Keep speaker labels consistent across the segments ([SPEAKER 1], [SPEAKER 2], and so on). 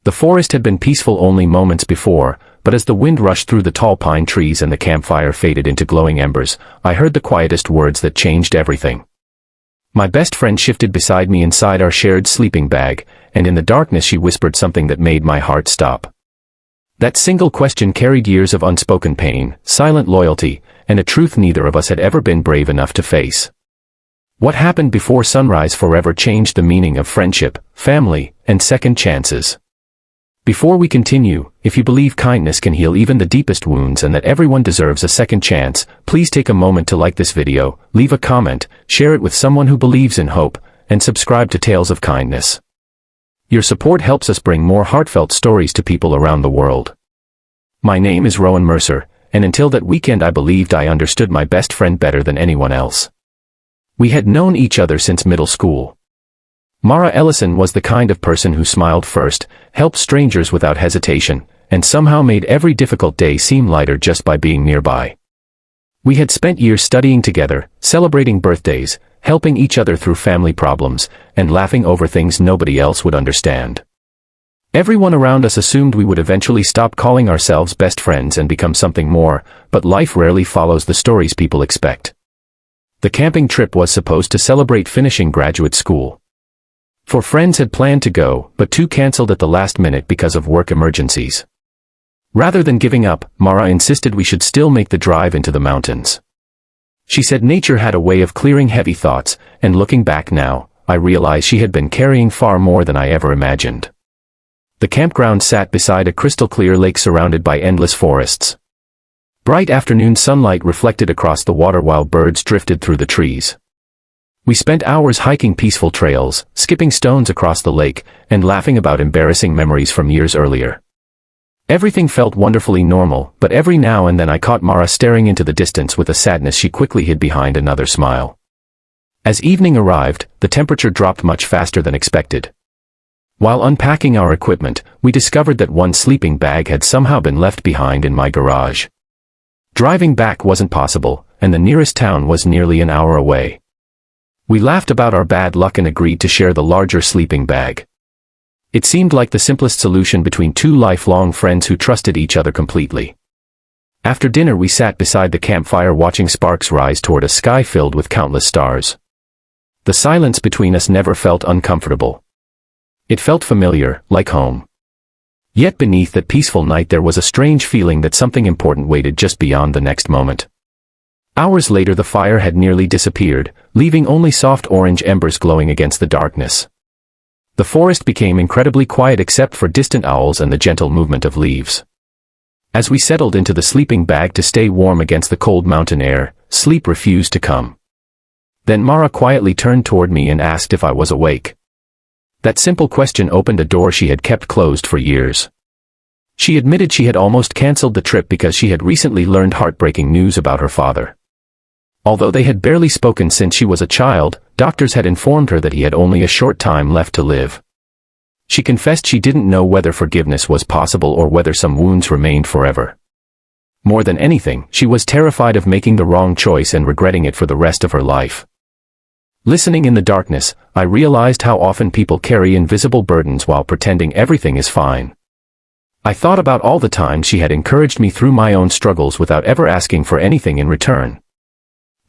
[SPEAKER 1] The forest had been peaceful only moments before, but as the wind rushed through the tall pine trees and the campfire faded into glowing embers, I heard the quietest words that changed everything. My best friend shifted beside me inside our shared sleeping bag, and in the darkness she whispered something that made my heart stop. That single question carried years of unspoken pain, silent loyalty, and a truth neither of us had ever been brave enough to face. What happened before sunrise forever changed the meaning of friendship, family, and second chances. Before we continue, if you believe kindness can heal even the deepest wounds and that everyone deserves a second chance, please take a moment to like this video, leave a comment, share it with someone who believes in hope, and subscribe to Tales of Kindness. Your support helps us bring more heartfelt stories to people around the world. My name is Rowan Mercer, and until that weekend I believed I understood my best friend better than anyone else. We had known each other since middle school. Mara Ellison was the kind of person who smiled first, helped strangers without hesitation, and somehow made every difficult day seem lighter just by being nearby. We had spent years studying together, celebrating birthdays, helping each other through family problems, and laughing over things nobody else would understand. Everyone around us assumed we would eventually stop calling ourselves best friends and become something more, but life rarely follows the stories people expect. The camping trip was supposed to celebrate finishing graduate school. 4 friends had planned to go, but 2 canceled at the last minute because of work emergencies. Rather than giving up, Mara insisted we should still make the drive into the mountains. She said nature had a way of clearing heavy thoughts, and looking back now, I realized she had been carrying far more than I ever imagined. The campground sat beside a crystal-clear lake surrounded by endless forests. Bright afternoon sunlight reflected across the water while birds drifted through the trees. We spent hours hiking peaceful trails, skipping stones across the lake, and laughing about embarrassing memories from years earlier. Everything felt wonderfully normal, but every now and then I caught Mara staring into the distance with a sadness she quickly hid behind another smile. As evening arrived, the temperature dropped much faster than expected. While unpacking our equipment, we discovered that one sleeping bag had somehow been left behind in my garage. Driving back wasn't possible, and the nearest town was nearly an hour away. We laughed about our bad luck and agreed to share the larger sleeping bag. It seemed like the simplest solution between 2 lifelong friends who trusted each other completely. After dinner we sat beside the campfire watching sparks rise toward a sky filled with countless stars. The silence between us never felt uncomfortable. It felt familiar, like home. Yet beneath that peaceful night there was a strange feeling that something important waited just beyond the next moment. Hours later the fire had nearly disappeared, leaving only soft orange embers glowing against the darkness. The forest became incredibly quiet except for distant owls and the gentle movement of leaves. As we settled into the sleeping bag to stay warm against the cold mountain air, sleep refused to come. Then Mara quietly turned toward me and asked if I was awake. That simple question opened a door she had kept closed for years. She admitted she had almost canceled the trip because she had recently learned heartbreaking news about her father. Although they had barely spoken since she was a child, doctors had informed her that he had only a short time left to live. She confessed she didn't know whether forgiveness was possible or whether some wounds remained forever. More than anything, she was terrified of making the wrong choice and regretting it for the rest of her life. Listening in the darkness, I realized how often people carry invisible burdens while pretending everything is fine. I thought about all the times she had encouraged me through my own struggles without ever asking for anything in return.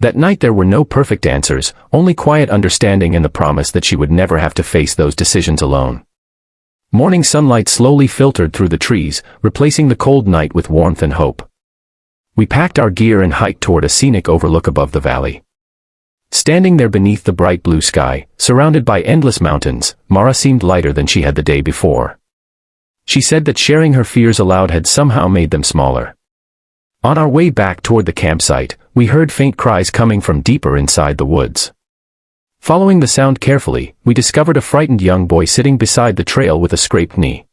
[SPEAKER 1] That night there were no perfect answers, only quiet understanding and the promise that she would never have to face those decisions alone. Morning sunlight slowly filtered through the trees, replacing the cold night with warmth and hope. We packed our gear and hiked toward a scenic overlook above the valley. Standing there beneath the bright blue sky, surrounded by endless mountains, Mara seemed lighter than she had the day before. She said that sharing her fears aloud had somehow made them smaller. On our way back toward the campsite, we heard faint cries coming from deeper inside the woods. Following the sound carefully, we discovered a frightened young boy sitting beside the trail with a scraped knee.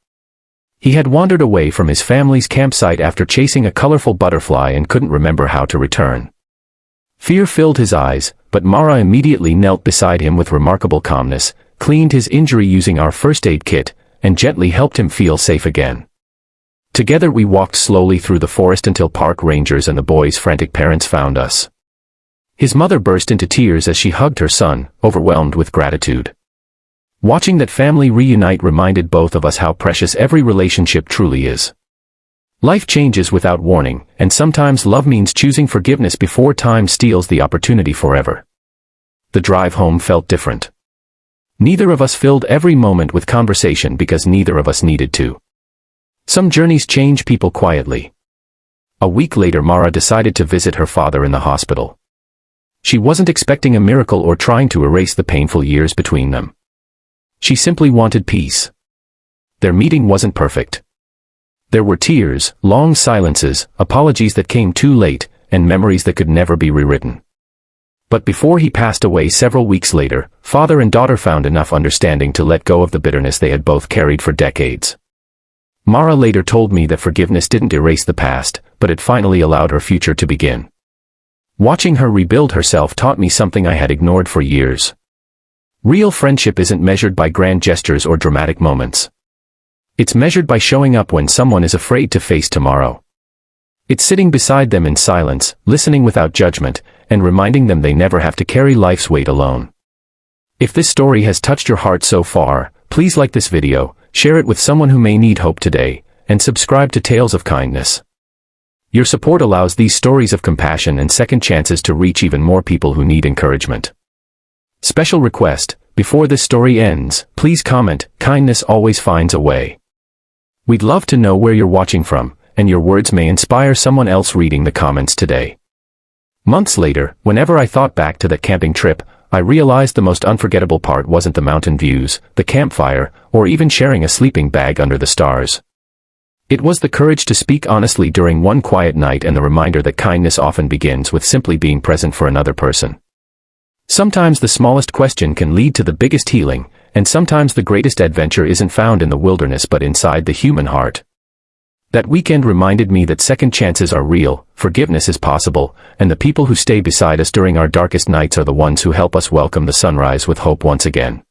[SPEAKER 1] He had wandered away from his family's campsite after chasing a colorful butterfly and couldn't remember how to return. Fear filled his eyes, but Mara immediately knelt beside him with remarkable calmness, cleaned his injury using our first aid kit, and gently helped him feel safe again. Together we walked slowly through the forest until park rangers and the boy's frantic parents found us. His mother burst into tears as she hugged her son, overwhelmed with gratitude. Watching that family reunite reminded both of us how precious every relationship truly is. Life changes without warning, and sometimes love means choosing forgiveness before time steals the opportunity forever. The drive home felt different. Neither of us filled every moment with conversation because neither of us needed to. Some journeys change people quietly. A week later, Mara decided to visit her father in the hospital. She wasn't expecting a miracle or trying to erase the painful years between them. She simply wanted peace. Their meeting wasn't perfect. There were tears, long silences, apologies that came too late, and memories that could never be rewritten. But before he passed away several weeks later, father and daughter found enough understanding to let go of the bitterness they had both carried for decades. Mara later told me that forgiveness didn't erase the past, but it finally allowed her future to begin. Watching her rebuild herself taught me something I had ignored for years. Real friendship isn't measured by grand gestures or dramatic moments. It's measured by showing up when someone is afraid to face tomorrow. It's sitting beside them in silence, listening without judgment, and reminding them they never have to carry life's weight alone. If this story has touched your heart so far, please like this video, share it with someone who may need hope today, and subscribe to Tales of Kindness. Your support allows these stories of compassion and second chances to reach even more people who need encouragement. Special request, before this story ends, please comment, kindness always finds a way. We'd love to know where you're watching from, and your words may inspire someone else reading the comments today. Months later, whenever I thought back to that camping trip, I realized the most unforgettable part wasn't the mountain views, the campfire, or even sharing a sleeping bag under the stars. It was the courage to speak honestly during one quiet night and the reminder that kindness often begins with simply being present for another person. Sometimes the smallest question can lead to the biggest healing, and sometimes the greatest adventure isn't found in the wilderness but inside the human heart. That weekend reminded me that second chances are real, forgiveness is possible, and the people who stay beside us during our darkest nights are the ones who help us welcome the sunrise with hope once again.